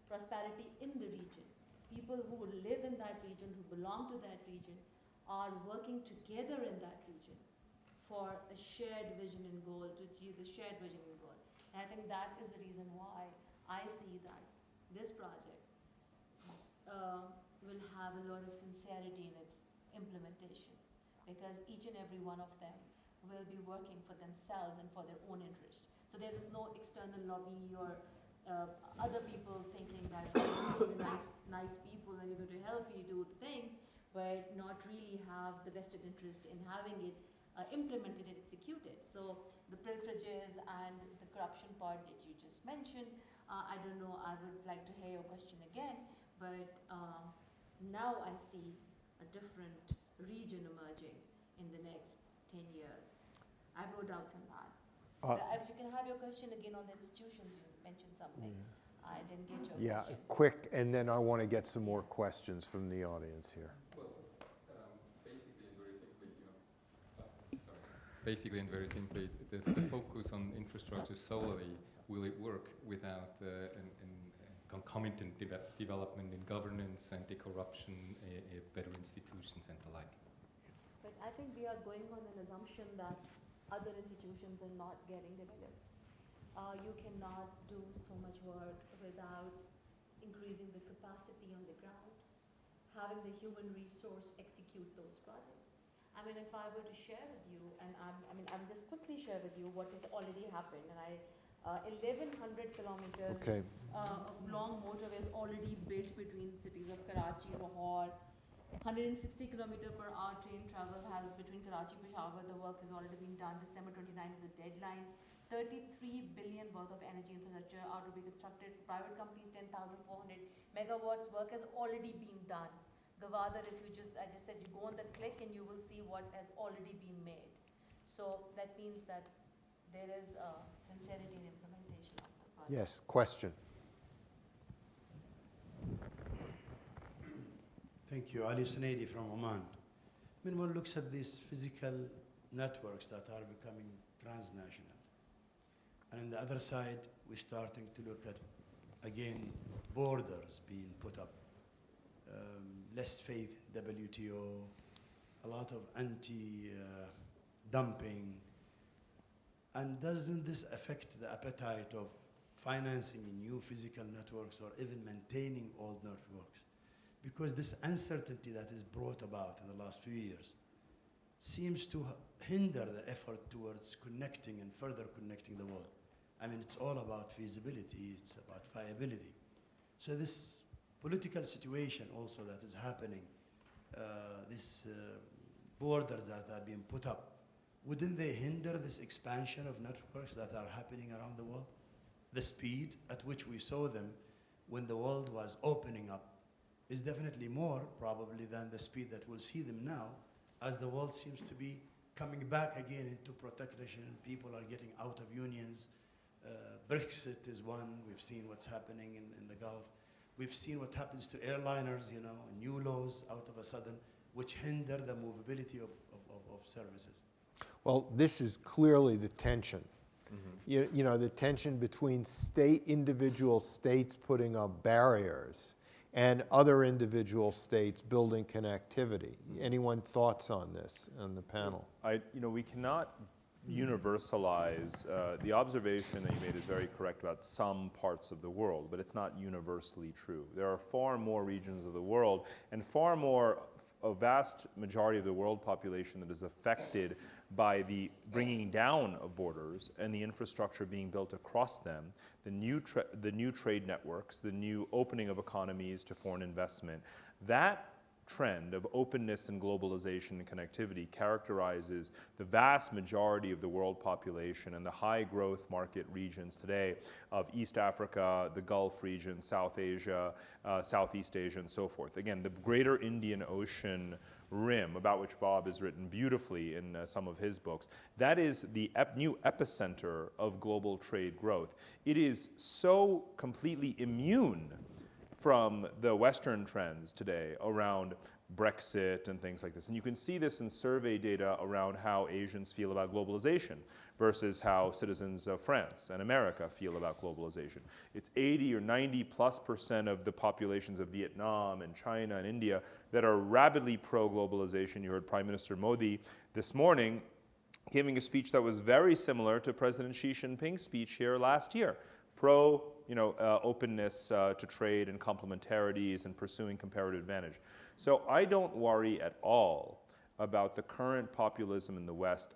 prosperity in the region. People who live in that region, who belong to that region, are working together in that region for a shared vision and goal, to achieve the shared vision and goal. And I think that is the reason why I see that this project will have a lot of sincerity in its implementation, because each and every one of them will be working for themselves and for their own interest. So there is no external lobby or other people thinking that we're the nice people and we're going to help you do things, but not really have the vested interest in having it implemented and executed. So the privileges and the corruption part that you just mentioned, I don't know, I would like to hear your question again, but now I see a different region emerging in the next 10 years. I have no doubts on that. If you can have your question again on the institutions, you mentioned something. I didn't get your question. Yeah, quick, and then I want to get some more questions from the audience here. Basically and very simply, the focus on infrastructure solely, will it work without concomitant development in governance, anti-corruption, better institutions and the like? But I think we are going on an assumption that other institutions are not getting developed. You cannot do so much work without increasing the capacity on the ground, having the human resource execute those projects. I mean, if I were to share with you, and I'll just quickly share with you what has already happened. And 1,100 kilometers of long motorways already built between cities of Karachi, Lahore. 160 kilometer per hour train travel has between Karachi and Peshawar. The work has already been done. December 29 is the deadline. 33 billion worth of energy infrastructure are to be constructed. Private companies, 10,400 megawatts. Work has already been done. Gawada, if you just, I just said, you go on the click and you will see what has already been made. So that means that there is sincerity in implementation of the project. Yes, question. Thank you. Ali Sunaidi from Oman. When one looks at these physical networks that are becoming transnational, and on the other side, we're starting to look at, again, borders being put up, less faith in WTO, a lot of anti-dumping. And doesn't this affect the appetite of financing new physical networks or even maintaining old networks? Because this uncertainty that is brought about in the last few years seems to hinder the effort towards connecting and further connecting the world. I mean, it's all about feasibility, it's about viability. So this political situation also that is happening, these borders that are being put up, wouldn't they hinder this expansion of networks that are happening around the world? The speed at which we saw them when the world was opening up is definitely more probably than the speed that we'll see them now, as the world seems to be coming back again into protectionism. People are getting out of unions. Brexit is one. We've seen what's happening in the Gulf. We've seen what happens to airliners, you know, new laws out of a sudden, which hinder the movability of services. Well, this is clearly the tension. You know, the tension between individual states putting up barriers and other individual states building connectivity. Anyone thoughts on this on the panel? We cannot universalize. The observation that you made is very correct about some parts of the world, but it's not universally true. There are far more regions of the world and a vast majority of the world population that is affected by the bringing down of borders and the infrastructure being built across them, the new trade networks, the new opening of economies to foreign investment. That trend of openness and globalization and connectivity characterizes the vast majority of the world population and the high growth market regions today of East Africa, the Gulf region, South Asia, Southeast Asia, and so forth. Again, the greater Indian Ocean rim, about which Bob has written beautifully in some of his books, that is the new epicenter of global trade growth. It is so completely immune from the Western trends today around Brexit and things like this. And you can see this in survey data around how Asians feel about globalization versus how citizens of France and America feel about globalization. It's 80 or 90+% of the populations of Vietnam and China and India that are rabidly pro-globalization. You heard Prime Minister Modi this morning giving a speech that was very similar to President Xi Jinping's speech here last year. Openness to trade and complementarities and pursuing comparative advantage. So I don't worry at all about the current populism in the West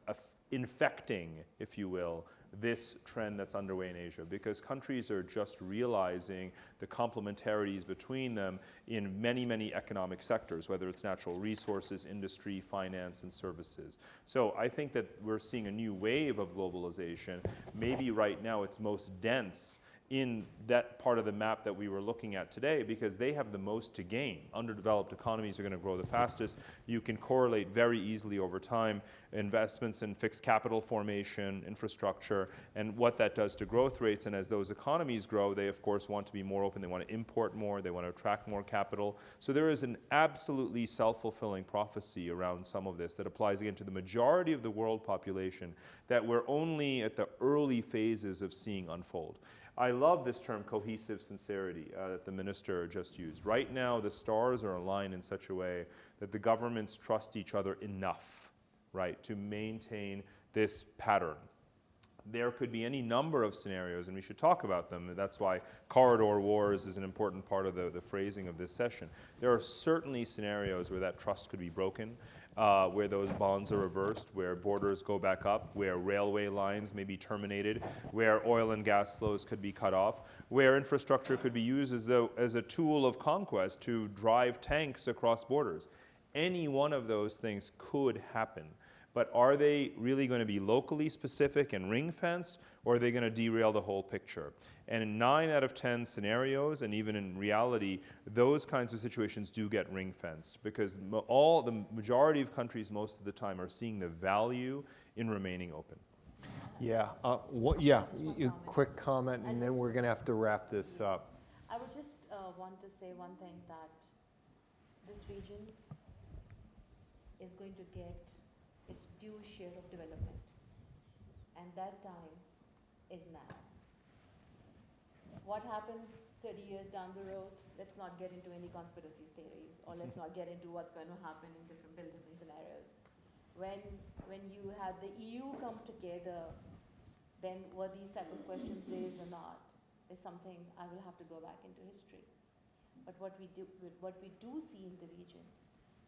infecting, if you will, this trend that's underway in Asia, because countries are just realizing the complementarities between them in many, many economic sectors, whether it's natural resources, industry, finance, and services. So I think that we're seeing a new wave of globalization. Maybe right now it's most dense in that part of the map that we were looking at today, because they have the most to gain. Underdeveloped economies are going to grow the fastest. You can correlate very easily over time investments in fixed capital formation, infrastructure, and what that does to growth rates. And as those economies grow, they of course want to be more open. They want to import more. They want to attract more capital. So there is an absolutely self-fulfilling prophecy around some of this that applies again to the majority of the world population that we're only at the early phases of seeing unfold. I love this term cohesive sincerity that the minister just used. Right now, the stars are aligned in such a way that the governments trust each other enough, right, to maintain this pattern. There could be any number of scenarios, and we should talk about them. That's why corridor wars is an important part of the phrasing of this session. There are certainly scenarios where that trust could be broken, where those bonds are reversed, where borders go back up, where railway lines may be terminated, where oil and gas flows could be cut off, where infrastructure could be used as a tool of conquest to drive tanks across borders. Any one of those things could happen. But are they really going to be locally specific and ring-fenced, or are they going to derail the whole picture? And in 9 out of 10 scenarios, and even in reality, those kinds of situations do get ring-fenced, because the majority of countries most of the time are seeing the value in remaining open. Yeah, quick comment, and then we're going to have to wrap this up. I would just want to say one thing, that this region is going to get its due share of development, and that time is now. What happens 30 years down the road, let's not get into any conspiracy theories, or let's not get into what's going to happen in different scenarios. When you had the EU come together, then were these type of questions raised or not, is something I will have to go back into history. But what we do see in the region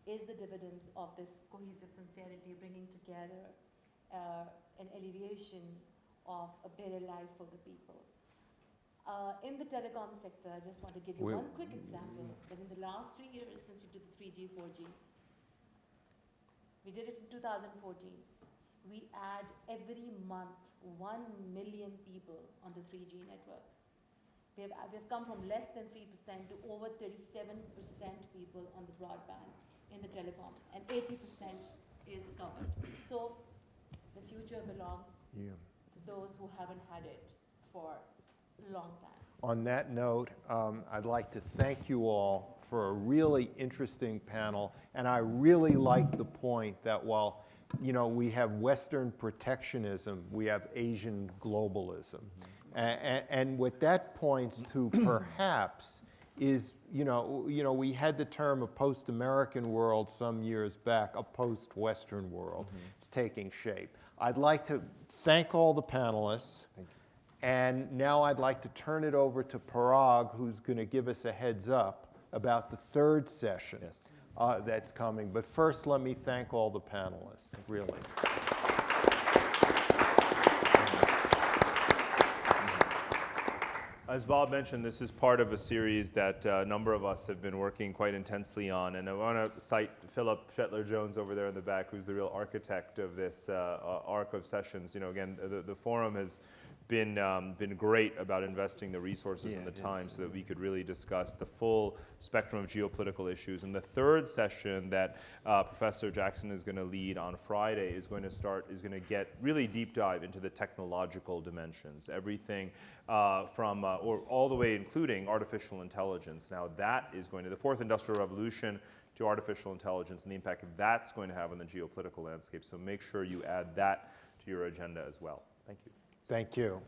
is the dividends of this cohesive sincerity, bringing together an alleviation of a better life for the people. In the telecom sector, I just want to give you one quick example, that in the last 3 years since we did the 3G, 4G, we did it in 2014, we add every month 1 million people on the 3G network. We have come from less than 3% to over 37% people on the broadband in the telecom, and 80% is covered. So the future belongs to those who haven't had it for a long time. On that note, I'd like to thank you all for a really interesting panel, and I really like the point that while we have Western protectionism, we have Asian globalism. And what that points to perhaps is, we had the term a post-American world some years back, a post-Western world. It's taking shape. I'd like to thank all the panelists. Thank you. And now I'd like to turn it over to Parag, who's going to give us a heads up about the third session that's coming. But first, let me thank all the panelists, really. As Bob mentioned, this is part of a series that a number of us have been working quite intensely on. And I want to cite Philip Shetler-Jones over there in the back, who's the real architect of this arc of sessions. Again, the forum has been great about investing the resources and the time so that we could really discuss the full spectrum of geopolitical issues. And the third session that Professor Jackson is going to lead on Friday is going to get really deep dive into the technological dimensions, everything from or all the way including artificial intelligence. Now that is going to, the fourth industrial revolution to artificial intelligence and the impact that's going to have on the geopolitical landscape. So make sure you add that to your agenda as well. Thank you. Thank you.